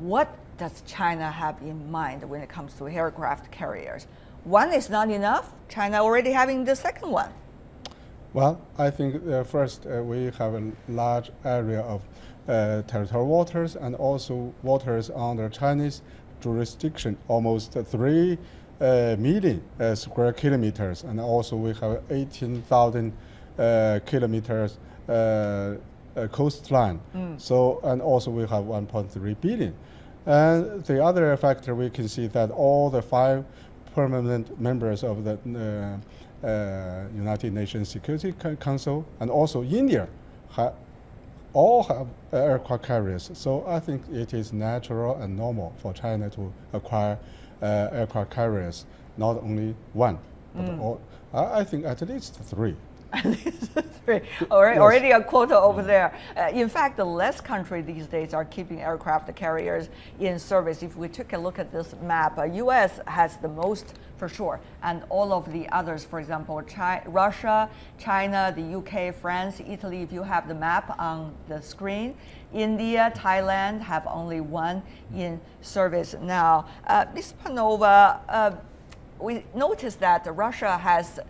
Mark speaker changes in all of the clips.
Speaker 1: what does China have in mind when it comes to aircraft carriers? One is not enough. China already having the second one.
Speaker 2: Well, I think first we have a large area of territorial waters and also waters under Chinese jurisdiction, almost 3 million square kilometers, and also we have 18,000 kilometers coastline. So, and also we have 1.3 billion. And the other factor, we can see that all the 5 permanent members of the United Nations Security Council and also India all have aircraft carriers. So I think it is natural and normal for China to acquire aircraft carriers, not only one, but all, I think at least 3.
Speaker 1: Already a quota over there. In fact, the less countries these days are keeping aircraft carriers in service. If we took a look at this map, US has the most for sure, and all of the others, for example, Russia, China, the UK, France, Italy, if you have the map on the screen, India, Thailand have only 1 in service now. Ms. Panova, we noticed that Russia has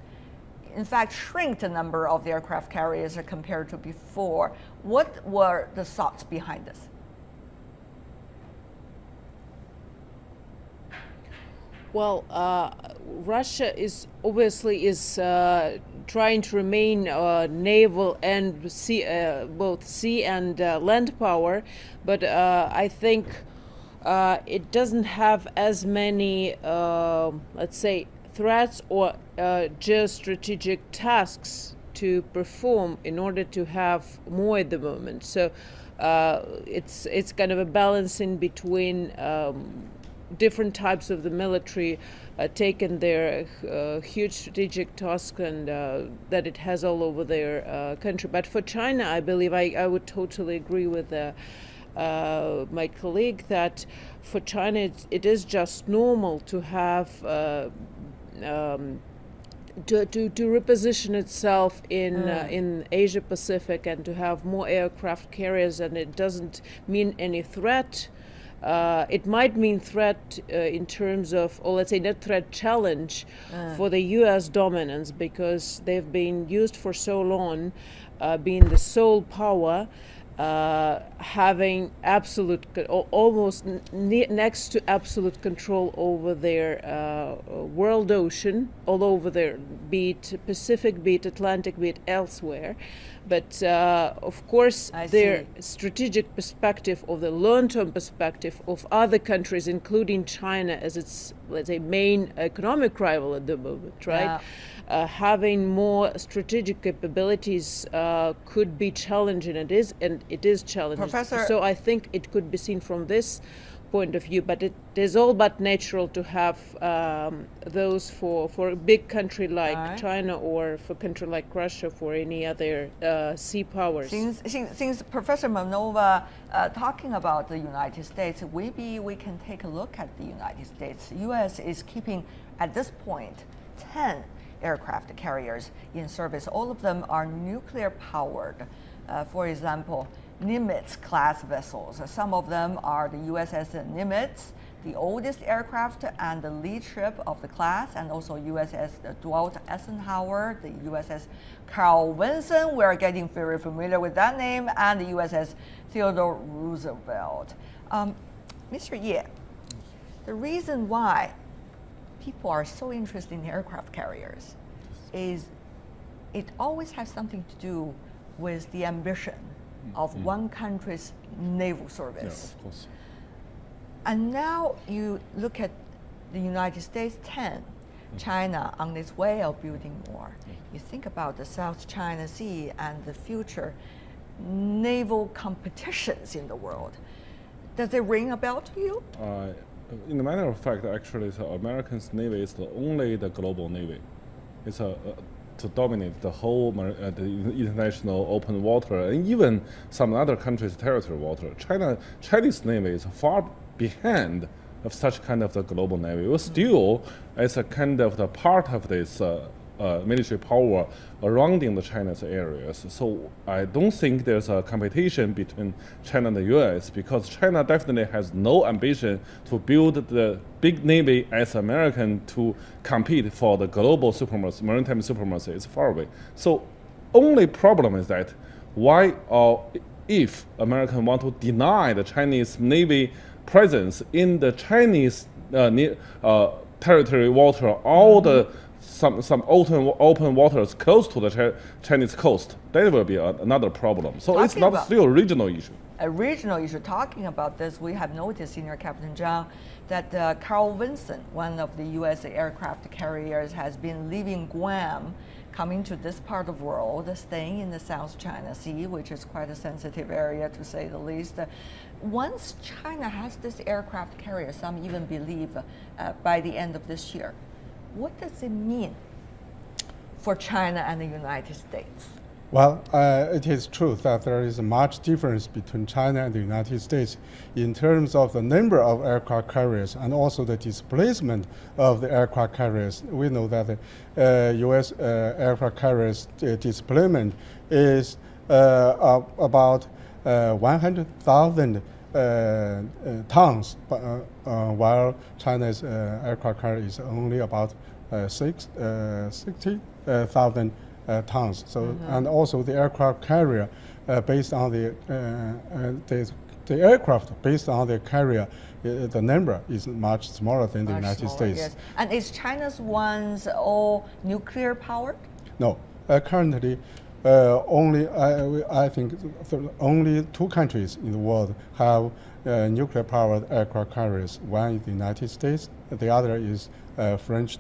Speaker 1: in fact shrink the number of the aircraft carriers compared to before. What were the thoughts behind this?
Speaker 3: Well, Russia is obviously trying to remain naval and both sea and land power, but I think it doesn't have as many, let's say, threats or geostrategic tasks to perform in order to have more at the moment. So it's kind of a balancing between different types of the military taking their huge strategic task and that it has all over their country. But for China, I believe I would totally agree with my colleague that for China it is just normal to have to reposition itself in Asia Pacific and to have more aircraft carriers, and it doesn't mean any threat. It might mean threat in terms of, or let's say not threat, challenge for the U.S. dominance, because they've been used for so long, being the sole power, having absolute, almost next to absolute control over their world ocean, all over their, be it Pacific, be it Atlantic, be it elsewhere. But of course, their strategic perspective, or the long-term perspective of other countries, including China as its, let's say, main economic rival at the moment, right? Yeah. Having more strategic capabilities could be challenging. It is challenging.
Speaker 1: Professor,
Speaker 3: so I think it could be seen from this point of view, but it is all but natural to have those for a big country like China, or for a country like Russia, for any other sea powers.
Speaker 1: Since Professor Manova talking about the United States, maybe we can take a look at the United States. U.S. is keeping, at this point, 10 aircraft carriers in service. All of them are nuclear powered. For example, Nimitz class vessels. Some of them are the USS Nimitz, the oldest aircraft and the lead ship of the class, and also USS Dwight Eisenhower, the USS Carl Vinson, we're getting very familiar with that name, and the USS Theodore Roosevelt. Mr. Ye, the reason why people are so interested in aircraft carriers is it always has something to do with the ambition of one country's naval service.
Speaker 4: Yeah, of course.
Speaker 1: And now you look at the United States, 10, China on its way of building more. You think about the South China Sea and the future naval competitions in the world. Does it ring a bell to you?
Speaker 4: In the matter of fact, actually, the American Navy is the global navy. It's to dominate the whole the international open water, and even some other countries' territorial water. Chinese Navy is far behind of such kind of the global navy. But still, it's a kind of the part of this military power surrounding the China's areas. So I don't think there's a competition between China and the U.S. because China definitely has no ambition to build the big navy as American to compete for the global supremacy, maritime supremacy. It's far away. So only problem is that why or if Americans want to deny the Chinese navy presence in the Chinese territory water, all the some open waters close to the Chinese coast, that will be another problem. So it's not still a regional issue.
Speaker 1: A regional issue. Talking about this, we have noticed, Senior Captain Zhang, that Carl Vinson, one of the U.S. aircraft carriers, has been leaving Guam, coming to this part of the world, staying in the South China Sea, which is quite a sensitive area to say the least. Once China has this aircraft carrier, some even believe by the end of this year, what does it mean for China and the United States?
Speaker 2: Well, it is true that there is much difference between China and the United States in terms of the number of aircraft carriers and also the displacement of the aircraft carriers. We know that the U.S. Aircraft carriers displacement is about 100,000 tons, while China's aircraft carrier is only about 60,000 tons. So and also the aircraft carrier based on the aircraft based on the carrier, the number is much smaller than the United States.
Speaker 1: Yes. And is China's ones all nuclear powered?
Speaker 2: No, currently. I think only 2 countries in the world have nuclear-powered aircraft carriers. One is the United States, the other is the French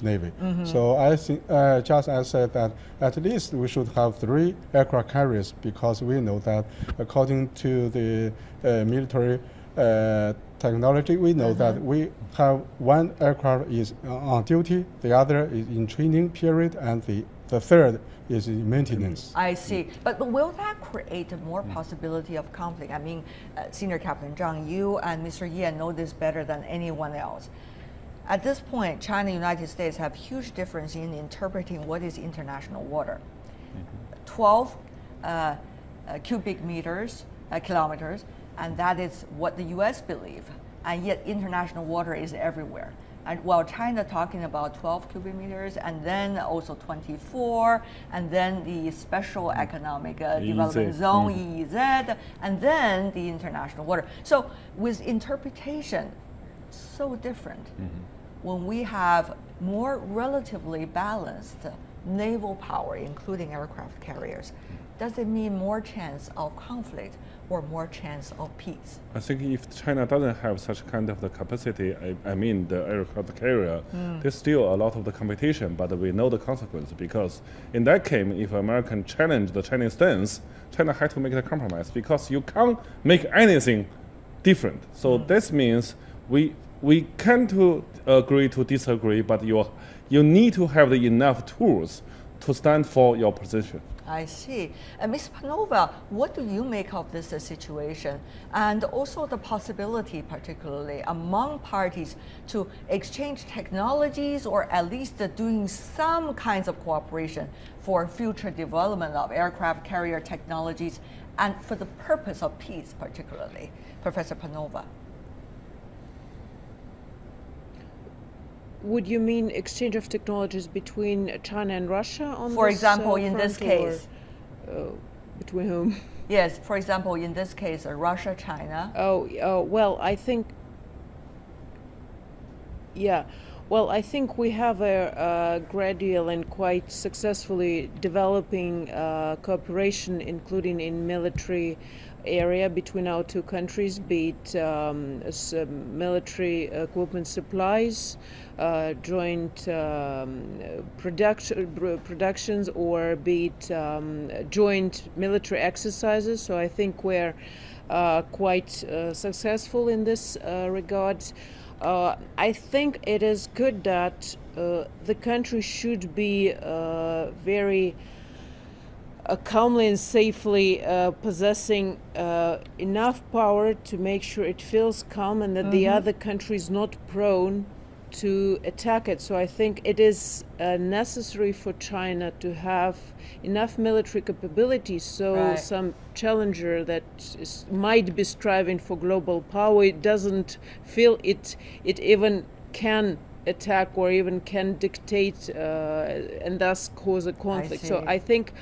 Speaker 2: Navy. So I think, just as I said, that at least we should have 3 aircraft carriers because we know that according to the military technology, we know that we have 1 aircraft is on duty, the other is in training period, and the third is in maintenance.
Speaker 1: I see. But will that create more possibility of conflict? I mean, Senior Captain Zhang, you and Mr. Ye know this better than anyone else. At this point, China and the United States have huge difference in interpreting what is international water. 12 cubic meters, kilometers, and that is what the U.S. believe. And yet international water is everywhere. And while China talking about 12 cubic meters, and then also 24, and then the special economic development zone, EEZ, and then the international water. So with interpretation so different, when we have more relatively balanced naval power, including aircraft carriers, does it mean more chance of conflict or more chance of peace?
Speaker 4: I think if China doesn't have such kind of the capacity, I mean the aircraft carrier, there's still a lot of the competition, but we know the consequence because in that case, if American challenge the Chinese stance, China had to make the compromise because you can't make anything different. So this means we can't agree to disagree, but you need to have enough tools to stand for your position.
Speaker 1: I see. Ms. Panova, what do you make of this situation and also the possibility, particularly among parties, to exchange technologies or at least doing some kinds of cooperation for future development of aircraft carrier technologies and for the purpose of peace, particularly? Professor Panova.
Speaker 3: Would you mean exchange of technologies between China and Russia on
Speaker 1: For
Speaker 3: this,
Speaker 1: example, in this case.
Speaker 3: Between whom?
Speaker 1: Yes, for example, in this case, Russia, China.
Speaker 3: Well, I think, yeah. Well, I think we have a gradual and quite successfully developing cooperation, including in military area between our 2 countries, be it military equipment supplies, joint productions, or be it joint military exercises. So I think we're quite successful in this regard. I think it is good that the country should be very calmly and safely possessing enough power to make sure it feels calm and that the other country is not prone to attack it. So I think it is necessary for China to have enough military capabilities so
Speaker 1: Right.
Speaker 3: some challenger that might be striving for global power, it doesn't feel it even can attack or even can dictate and thus cause a conflict. So
Speaker 1: see.
Speaker 3: I think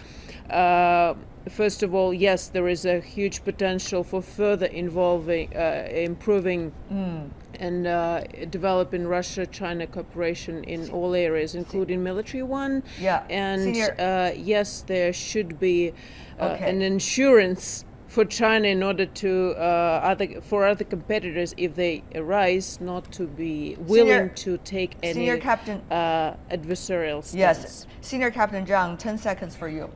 Speaker 3: first of all, yes, there is a huge potential for further improving and developing Russia-China cooperation in all areas, including military one.
Speaker 1: Yeah.
Speaker 3: And
Speaker 1: Senior-
Speaker 3: yes, there should be
Speaker 1: Okay.
Speaker 3: an insurance for China in order to for other competitors, if they arise, not to be willing to take any
Speaker 1: Senior Captain-
Speaker 3: adversarial stance.
Speaker 1: Yes. Senior Captain Zhang, 10 seconds for you.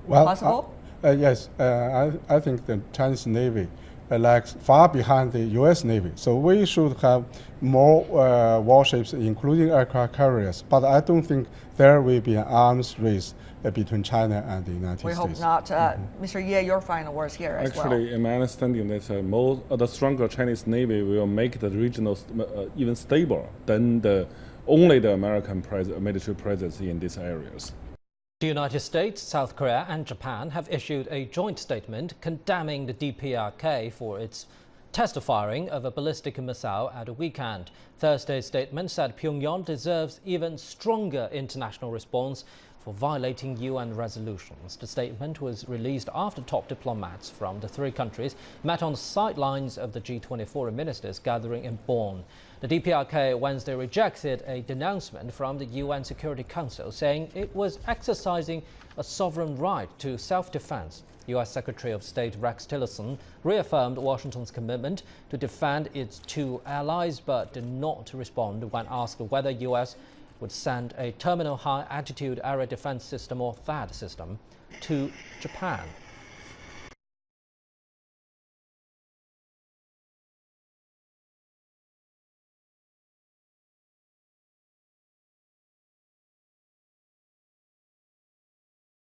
Speaker 2: Well,
Speaker 1: Possible?
Speaker 2: Yes, I think the Chinese Navy lags far behind the U.S. Navy. So we should have more warships, including aircraft carriers. But I don't think there will be an arms race between China and the United
Speaker 1: We
Speaker 2: States.
Speaker 1: hope not. Mr. Ye, your final words here as well.
Speaker 4: Actually, in my understanding, that the stronger Chinese Navy will make the regional even stable than only the American military presence in these areas.
Speaker 5: The United States, South Korea and Japan have issued a joint statement condemning the DPRK for its test firing of a ballistic missile at the weekend. Thursday's statement said Pyongyang deserves even stronger international response for violating UN resolutions. The statement was released after top diplomats from the three countries met on the sidelines of the G20 foreign ministers gathering in Bonn. The DPRK Wednesday rejected a denouncement from the UN Security Council, saying it was exercising a sovereign right to self-defense. U.S. Secretary of State Rex Tillerson reaffirmed Washington's commitment to defend its two allies, but did not respond when asked whether U.S. would send a Terminal High Altitude Area Defense System or THAAD system to Japan.